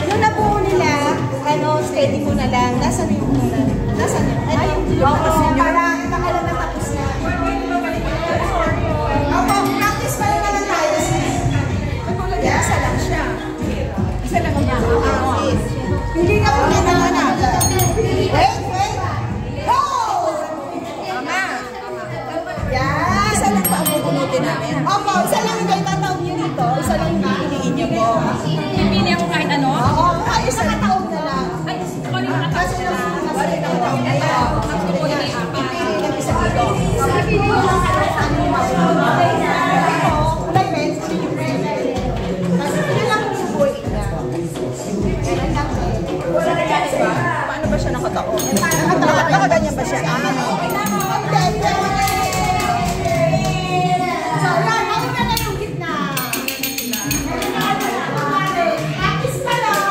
Yung nabuo nila, steady mo na lang. Nasaan yung una? Nasaan yung? Parang nakalang na tapos na. Practice pa lang naman tayo. Isa lang siya. Isa lang ang hindi na po na naman na. Wait! Go! Tama. Yan. Isa lang pa ang bubunutin namin. Opo, isa lang yung tatawag nyo dito. Isa lang yung pipiliin nyo po. Pipili ako kahit ano? Oo, kahit isa nakataog na lang. Ay, kung yung nakataog na lang. Balik ang taog na lang. Pipili lang isa dito. Pipili lang paano ba siya nakataon? Nakaganyan ba siya? So, yan. Ano na lang yung gitna? Practice pa lang.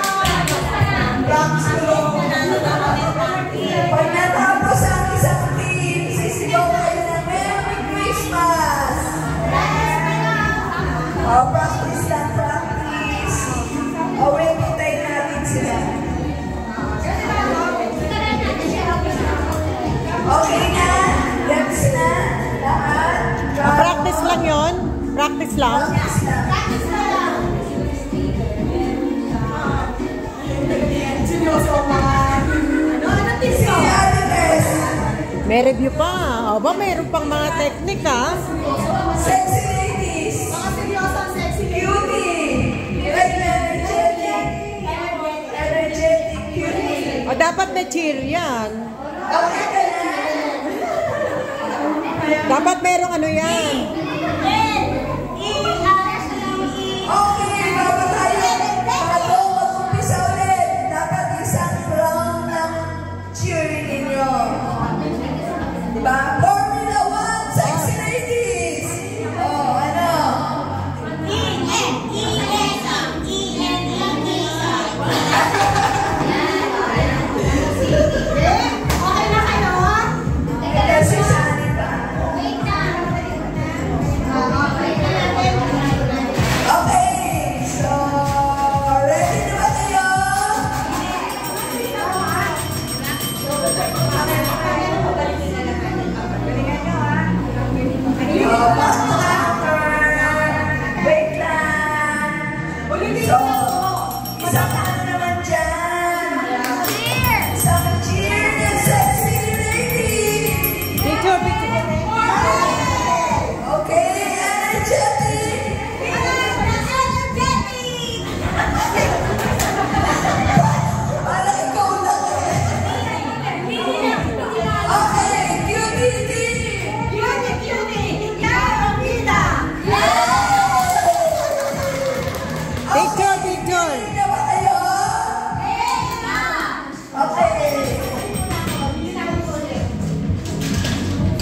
Pag natapos ang isang team, sisigaw kayo ng Merry Christmas! Practice lang, practice. Wait, tayo natin sila. Okay na? Gets na? Lahat? Practice lang yun? Practice lang? Practice lang. May review pa. O ba, mayroon pang mga teknik ha? Sexy ladies. Mga seryosang sexy cutie. Energetic cutie. O dapat may cheer yan. Dapat merong ano yan. Okay, bago tayo. Bago mag-umpisa ulit, dapat isang round ng cheering ninyo. Diba? Formula 1, sexy ladies! Oh, ano? Okay na kayo? Kasi saan ba? Okay, so ready na ba tayo? Wait lang. So, isang ano naman dyan? Isang cheer ng sexy lady. Picture, picture. Okay, energetic. Para ikaw lang okay, cutie. Picture, picture. Ready na ba kayo? Okay.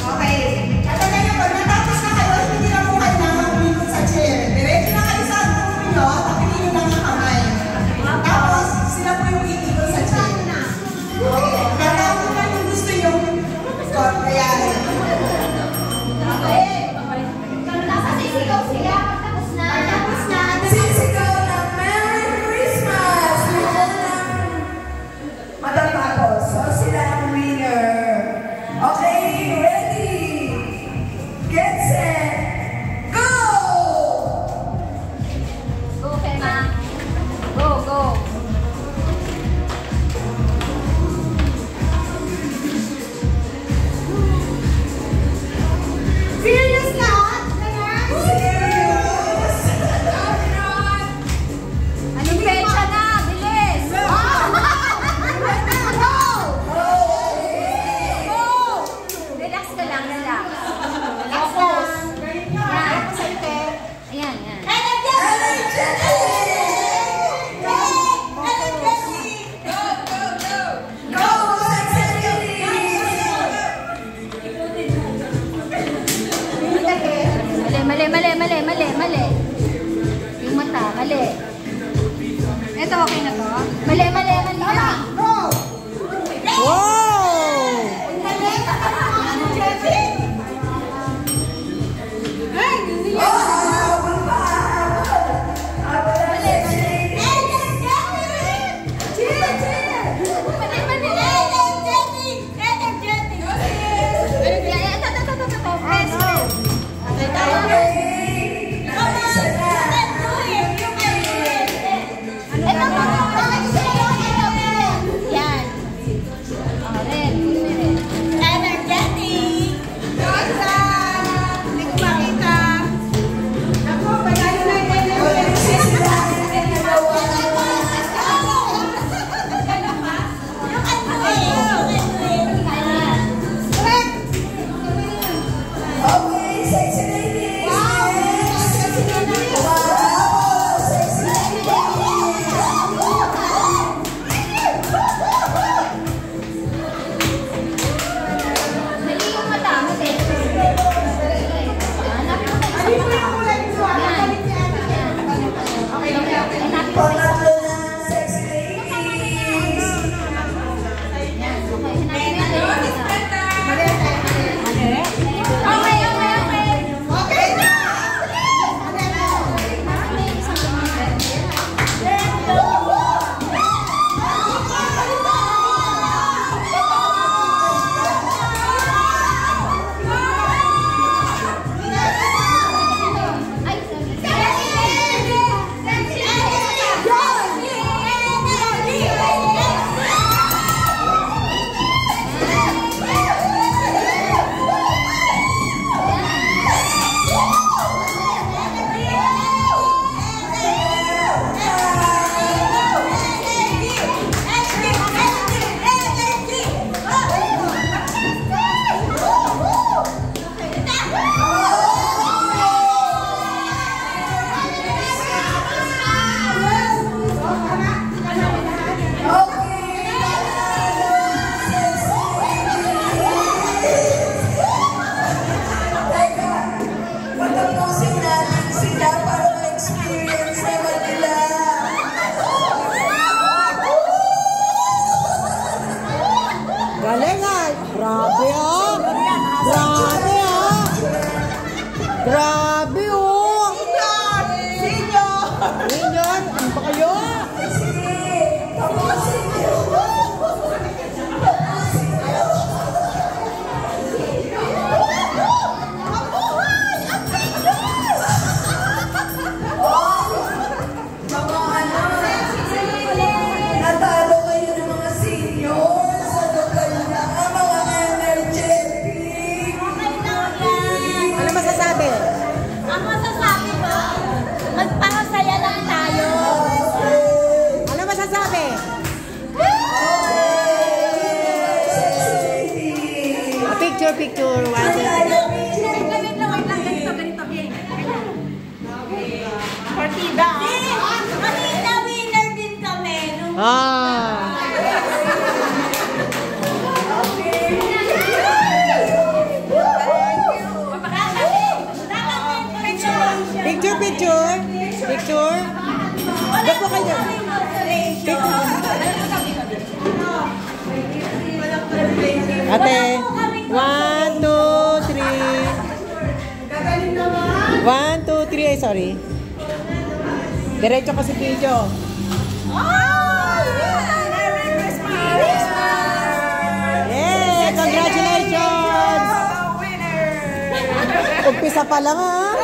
Okay. Tatanda nyo, pag natapos na kayo, hindi na po kayo naman umikot sa chair. Diretso na kayo sa ulo nyo, tapilin nyo lang ang kamay. Tapos, sila po yung iikot sa chair. Okay. Tatapos na yung gusto yung kaya. Sisigaw na Merry Christmas! Before na matatapos. So, sila ang winner. Okay, ready? Get set! Go! Go. Serious lahat? Serious! Anong pecha na? Bilis! Relax ka lang, relax. Focus. Ayan. Energetic! Go, sexy ladies! Mali. Yung mata, mali. Ito, okay na to? Mali. Wow! picture. One, two. Wait lang. Ganito. Partida. Kanina winner din kami. Ah. Picture. Picture. Dapo kayo. Picture. Ate. 1, 2, 3. 1, 2, 3. Ay, sorry. Diretso kasi video. Yay! Congratulations! Umpisa pa lang, ha?